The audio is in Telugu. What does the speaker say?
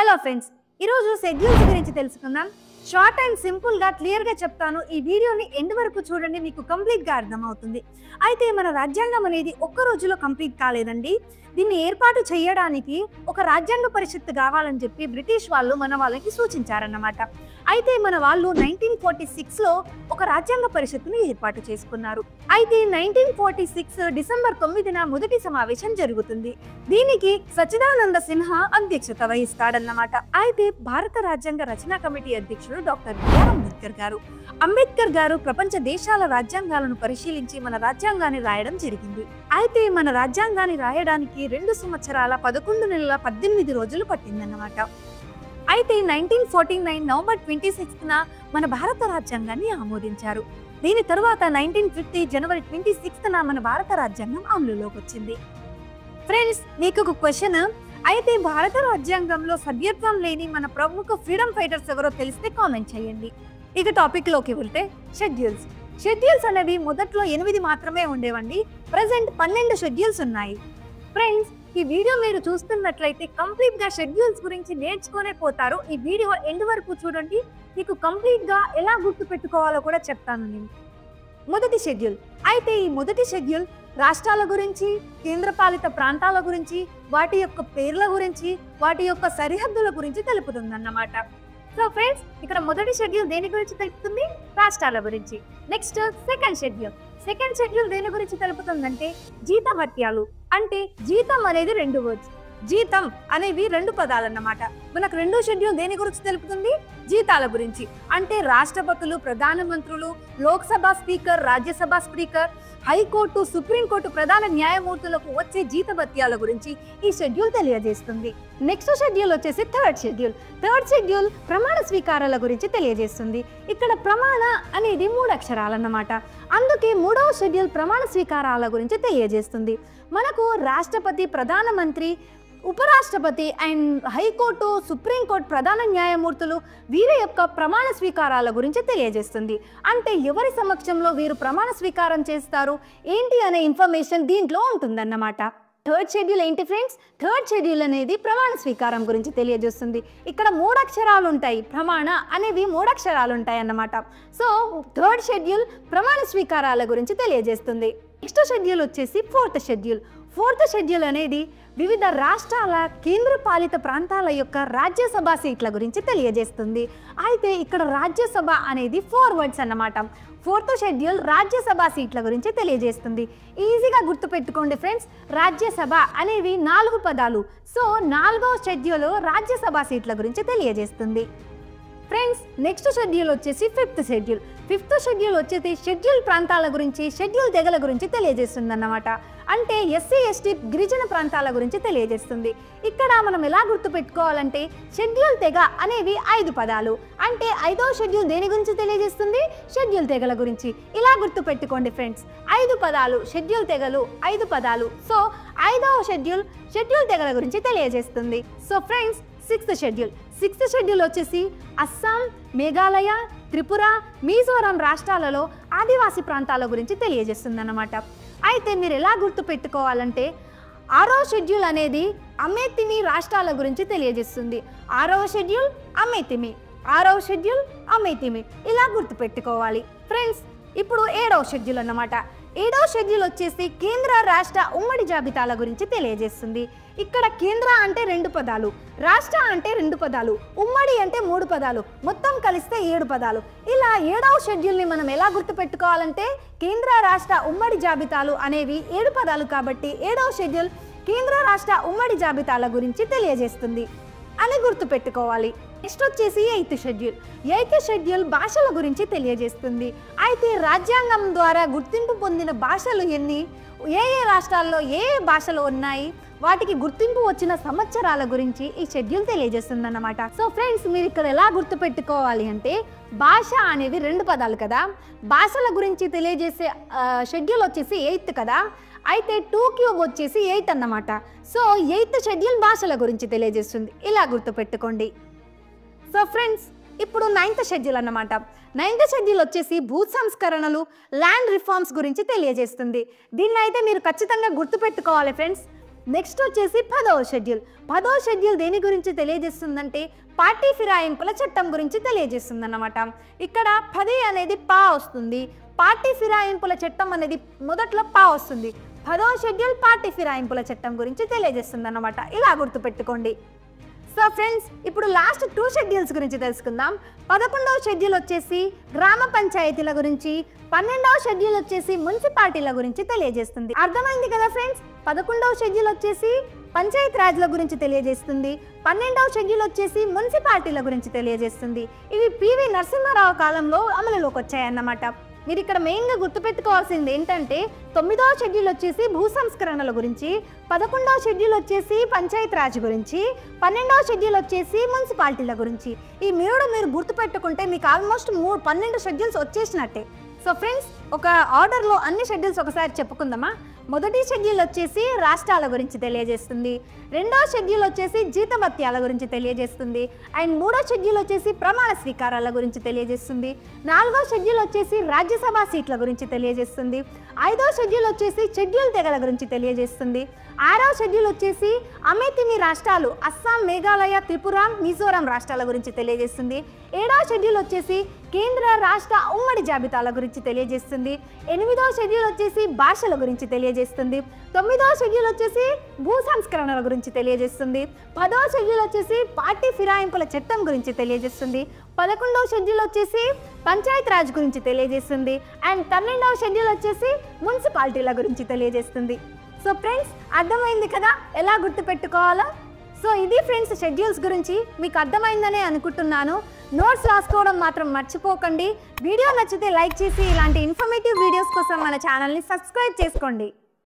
హలో ఫ్రెండ్స్, ఈరోజు షెడ్యూల్స్ గురించి తెలుసుకుందాం. షార్ట్ అండ్ సింపుల్గా క్లియర్గా చెప్తాను. ఈ వీడియోని ఎండ్ వరకు చూడండి, మీకు కంప్లీట్గా అర్థమవుతుంది. అయితే మన రాజ్యాంగం అనేది ఒక్క రోజులో కంప్లీట్ కాలేదండి. దీన్ని ఏర్పాటు చేయడానికి ఒక రాజ్యాంగ పరిషత్తు కావాలని చెప్పి బ్రిటిష్ వాళ్ళు మన వాళ్ళకి సూచించారన్నమాట. అయితే మన వాళ్ళు 1946లో ఒక రాజ్యాంగ పరిషత్తుని ఏర్పాటు చేసుకున్నారు. అయితే 1946 డిసెంబర్ 9న మొదటి సమావేశం జరుగుతుంది. దీనికి సచ్చిదానంద సిన్హా అధ్యక్షత వహిస్తాడన్నమాట. అయితే భారత రాజ్యాంగ రచనా కమిటీ అధ్యక్షుడు డాక్టర్ బిఆర్ అంబేద్కర్ గారు. అంబేద్కర్ గారు ప్రపంచ దేశాల రాజ్యాంగాలను పరిశీలించి మన రాజ్యాంగాన్ని రాయడం జరిగింది. అయితే మన రాజ్యాంగాన్ని రాయడానికి 2 సంవత్సరాల 11 నెలల 18 రోజులు పట్టిందన్నమాట. అయితే 1949 నవంబర్ 26న మన భారత రాజ్యాంగాన్ని ఆమోదించారు. దీని తరువాత 1950 జనవరి 26న మన భారత రాజ్యాంగం అమలులోకి వచ్చింది. ఫ్రెండ్స్, మీకు ఒక క్వశ్చన్. అయితే భారత రాజ్యాంగంలో సభ్యత్వం లేని మన ప్రముఖ ఫ్రీడమ్ ఫైటర్స్ ఎవరో తెలిస్తే కామెంట్ చేయండి. ఇక టాపిక్ లోకి వెళ్తే షెడ్యూల్స్ అనేవి మొదట్లో 8 మాత్రమే ఉండేవండి. ప్రెసెంట్ 12 షెడ్యూల్స్ ఉన్నాయి. ఫ్రెండ్స్, ఈ వీడియో మీరు చూస్తున్నట్లయితే కంప్లీట్ గా షెడ్యూల్స్ గురించి నేర్చుకునే పోతారు. ఈ వీడియో ఎండ్ వరకు చూడండి, మీకు కంప్లీట్ గా ఎలా గుర్తు పెట్టుకోవాలో కూడా చెప్తాను నేను. మొదటి షెడ్యూల్. అయితే ఈ మొదటి షెడ్యూల్ రాష్ట్రాల గురించి, కేంద్రపాలిత ప్రాంతాల గురించి, వాటి యొక్క పేర్ల గురించి, వాటి యొక్క సరిహద్దుల గురించి తెలుపుతుందన్నమాట. సో ఫ్రెండ్స్, ఇక్కడ మొదటి షెడ్యూల్ దేని గురించి తెలుపుతుంది? రాష్ట్రాల గురించి. నెక్స్ట్ సెకండ్ షెడ్యూల్ దేని గురించి తెలుపుతుందంటే జీతభత్యాలు. అంటే జీతం అనేది 2 వర్డ్స్. జీతం అనేవి 2 పదాలన్నమాట. మనకు రెండో షెడ్యూల్ దేని గురించి తెలుపుతుంది? జీతాల గురించి. అంటే రాష్ట్రపతులు, ప్రధానమంత్రులు, Lok Sabha speaker, Rajya Sabha speaker, high court, supreme court ప్రధాన న్యాయమూర్తులకు వచ్చే జీతభత్యాల గురించి ఈ షెడ్యూల్ తెలియజేస్తుంది. నెక్స్ట్ షెడ్యూల్ వచ్చేసి థర్డ్ షెడ్యూల్ ప్రమాణ స్వీకారాల గురించి తెలియజేస్తుంది. ఇక్కడ ప్రమాణ అనేది 3 అక్షరాలన్నమాట. అందుకే 3వ షెడ్యూల్ ప్రమాణ స్వీకారాల గురించి తెలియజేస్తుంది. మనకు రాష్ట్రపతి, ప్రధానమంత్రి, ఉపరాష్ట్రపతి అండ్ హైకోర్టు, సుప్రీంకోర్టు ప్రధాన న్యాయమూర్తులు వీరి యొక్క ప్రమాణ స్వీకారాల గురించి తెలియజేస్తుంది. అంటే ఎవరి సమక్షంలో వీరు ప్రమాణ స్వీకారం చేస్తారు ఏంటి అనే ఇన్ఫర్మేషన్ దీంట్లో ఉంటుందన్నమాట. థర్డ్ షెడ్యూల్ ఏంటి ఫ్రెండ్స్? థర్డ్ షెడ్యూల్ అనేది ప్రమాణ స్వీకారం గురించి తెలియజేస్తుంది. ఇక్కడ 3 అక్షరాలు ఉంటాయి. ప్రమాణ అనేవి 3 అక్షరాలు ఉంటాయి అన్నమాట. సో థర్డ్ షెడ్యూల్ ప్రమాణ స్వీకారాల గురించి తెలియజేస్తుంది. నెక్స్ట్ షెడ్యూల్ వచ్చేసి ఫోర్త్ షెడ్యూల్ అనేది వివిధ రాష్ట్రాల, కేంద్రపాలిత ప్రాంతాల యొక్క రాజ్యసభ సీట్ల గురించి తెలియజేస్తుంది. అయితే ఇక్కడ రాజ్యసభ అనేది 4 వర్డ్స్ అన్నమాట. ఫోర్త్ షెడ్యూల్ రాజ్యసభ సీట్ల గురించి తెలియజేస్తుంది. ఈజీగా గుర్తుపెట్టుకోండి ఫ్రెండ్స్, రాజ్యసభ అనేవి 4 పదాలు. సో 4వ షెడ్యూల్ రాజ్యసభ సీట్ల గురించి తెలియజేస్తుంది. ఫ్రెండ్స్, నెక్స్ట్ షెడ్యూల్ వచ్చేసి ఫిఫ్త్ షెడ్యూల్ వచ్చేసి షెడ్యూల్ ప్రాంతాల గురించి, షెడ్యూల్ తెగల గురించి తెలియజేస్తుంది అన్నమాట. అంటే ఎస్సీ, ఎస్టీ, గిరిజన ప్రాంతాల గురించి తెలియజేస్తుంది. ఇక్కడ మనం ఎలా గుర్తుపెట్టుకోవాలంటే షెడ్యూల్ తెగ అనేవి 5 పదాలు. అంటే 5వ షెడ్యూల్ దేని గురించి తెలియజేస్తుంది? షెడ్యూల్ తెగల గురించి. ఇలా గుర్తుపెట్టుకోండి ఫ్రెండ్స్, 5 పదాలు, షెడ్యూల్ తెగలు 5 పదాలు. సో 5వ షెడ్యూల్ తెగల గురించి తెలియజేస్తుంది. సో ఫ్రెండ్స్, సిక్స్త్ షెడ్యూల్ వచ్చేసి అస్సాం, మేఘాలయ, త్రిపుర, మిజోరాం రాష్ట్రాలలో ఆదివాసీ ప్రాంతాల గురించి తెలియజేస్తుంది అన్నమాట. అయితే మీరు ఎలా గుర్తు పెట్టుకోవాలంటే 6వ షెడ్యూల్ అనేది అమేతిమి రాష్ట్రాల గురించి తెలియజేస్తుంది. 6వ షెడ్యూల్ అమేతిమి ఇలా గుర్తు పెట్టుకోవాలి. ఫ్రెండ్స్, ఇప్పుడు 7వ షెడ్యూల్ అన్నమాట. 7వ షెడ్యూల్ వచ్చేసి కేంద్ర, రాష్ట్ర ఉమ్మడి జాబితాల గురించి తెలియజేస్తుంది. ఇక్కడ కేంద్ర అంటే 2 పదాలు, రాష్ట్ర అంటే 2 పదాలు, ఉమ్మడి అంటే 3 పదాలు, మొత్తం కలిస్తే 7 పదాలు. ఇలా 7వ షెడ్యూల్ని మనం ఎలా గుర్తుపెట్టుకోవాలంటే కేంద్ర, రాష్ట్ర ఉమ్మడి జాబితాలు అనేవి 7 పదాలు కాబట్టి 7వ షెడ్యూల్ కేంద్ర, రాష్ట్ర ఉమ్మడి జాబితాల గురించి తెలియజేస్తుంది అని గుర్తుపెట్టుకోవాలి. నెక్స్ట్ వచ్చేసి ఎయిత్ షెడ్యూల్ భాషల గురించి తెలియజేస్తుంది. అయితే రాజ్యాంగం ద్వారా గుర్తింపు పొందిన భాషలు ఎన్ని, ఏ రాష్ట్రాల్లో ఏ భాషలు ఉన్నాయి, వాటికి గుర్తింపు వచ్చిన సంవత్సరాల గురించి ఈ షెడ్యూల్ తెలియజేస్తుంది అన్నమాట. సో ఫ్రెండ్స్, మీరు ఇక్కడ ఎలా గుర్తుపెట్టుకోవాలి అంటే భాష అనేవి 2 పదాలు కదా, భాషల గురించి తెలియజేసే షెడ్యూల్ వచ్చేసి 8th కదా. అయితే 2 వచ్చేసి 8 అన్నమాట. సో 8th షెడ్యూల్ భాషల గురించి తెలియజేస్తుంది. ఇలా గుర్తుపెట్టుకోండి. సో ఫ్రెండ్స్, ఇప్పుడు 9th షెడ్యూల్ అన్నమాట. 9th షెడ్యూల్ వచ్చేసి భూ సంస్కరణలు, ల్యాండ్ రిఫార్మ్స్ గురించి తెలియజేస్తుంది. దీన్ని అయితే మీరు ఖచ్చితంగా గుర్తుపెట్టుకోవాలి ఫ్రెండ్స్. నెక్స్ట్ వచ్చేసి 10వ షెడ్యూల్. 10వ షెడ్యూల్ దేని గురించి తెలియజేస్తుందంటే పార్టీ ఫిరాయింపుల చట్టం గురించి తెలియజేస్తుంది అన్నమాట. ఇక్కడ 10 అనేది పా వస్తుంది, పార్టీ ఫిరాయింపుల చట్టం అనేది మొదట్లో పా వస్తుంది. 10వ షెడ్యూల్ పార్టీ ఫిరాయింపుల చట్టం గురించి తెలియజేస్తుంది అన్నమాట. ఇలా గుర్తుపెట్టుకోండి. సో ఫ్రెండ్స్, ఇప్పుడు లాస్ట్ 2 షెడ్యూల్స్ గురించి తెలుసుకుందాం. 11వ షెడ్యూల్ వచ్చేసి గ్రామ పంచాయతీల గురించి, 12వ షెడ్యూల్ వచ్చేసి మున్సిపాలిటీల గురించి తెలియజేస్తుంది. అర్థమైంది కదా ఫ్రెండ్స్? 11వ షెడ్యూల్ వచ్చేసి పంచాయతీ రాజ్ల గురించి తెలియజేస్తుంది, 12వ షెడ్యూల్ వచ్చేసి మున్సిపాలిటీల గురించి తెలియజేస్తుంది. ఇవి పివి నరసింహారావు కాలంలో అమలులోకి వచ్చాయన్నమాట. మీరు ఇక్కడ మెయిన్గా గుర్తుపెట్టుకోవాల్సింది ఏంటంటే 9వ షెడ్యూల్ వచ్చేసి భూ సంస్కరణల గురించి, 11వ షెడ్యూల్ వచ్చేసి పంచాయతీ రాజ్ గురించి, 12వ షెడ్యూల్ వచ్చేసి మున్సిపాలిటీల గురించి. ఈ మీరు గుర్తుపెట్టుకుంటే మీకు ఆల్మోస్ట్ 12 షెడ్యూల్స్ వచ్చేసినట్టే. సో ఫ్రెండ్స్, ఒక ఆర్డర్లో అన్ని షెడ్యూల్స్ ఒకసారి చెప్పుకుందామా. మొదటి షెడ్యూల్ వచ్చేసి రాష్ట్రాల గురించి తెలియజేస్తుంది, రెండవ షెడ్యూల్ వచ్చేసి జీతభత్యాల గురించి తెలియజేస్తుంది, అండ్ మూడో షెడ్యూల్ వచ్చేసి ప్రమాణ స్వీకారాల గురించి తెలియజేస్తుంది, నాలుగో షెడ్యూల్ వచ్చేసి రాజ్యసభ సీట్ల గురించి తెలియజేస్తుంది, ఐదో షెడ్యూల్ వచ్చేసి షెడ్యూల్ తెగల గురించి తెలియజేస్తుంది, ఆరవ షెడ్యూల్ వచ్చేసి అమేతిమి రాష్ట్రాలు అస్సాం, మేఘాలయ, త్రిపుర, మిజోరాం రాష్ట్రాల గురించి తెలియజేస్తుంది, ఏడవ షెడ్యూల్ వచ్చేసి కేంద్ర రాష్ట్ర ఉమ్మడి జాబితాల గురించి తెలియజేస్తుంది, ఎనిమిదవ షెడ్యూల్ వచ్చేసి భాషల గురించి తెలియజేస్తుంది, తొమ్మిదవ షెడ్యూల్ వచ్చేసి భూ సంస్కరణల గురించి తెలియజేస్తుంది, 10వ షెడ్యూల్ వచ్చేసి పార్టీ ఫిరాయింపుల చట్టం గురించి తెలియజేస్తుంది, 11వ షెడ్యూల్ వచ్చేసి పంచాయతీ రాజ్ గురించి తెలియజేస్తుంది, అండ్ 12వ షెడ్యూల్ వచ్చేసి మున్సిపాలిటీల గురించి తెలియజేస్తుంది. సో ఫ్రెండ్స్, అర్థమైంది కదా ఎలా గుర్తుపెట్టుకోవాలో? సో ఇది ఫ్రెండ్స్ షెడ్యూల్స్ గురించి. మీకు అర్థమైందనే అనుకుంటున్నాను. నోట్స్ రాసుకోవడం మాత్రం మర్చిపోకండి. వీడియో నచ్చితే లైక్ చేసి ఇలాంటి ఇన్ఫర్మేటివ్ వీడియోస్ కోసం మన ఛానల్ని సబ్స్క్రైబ్ చేసుకోండి.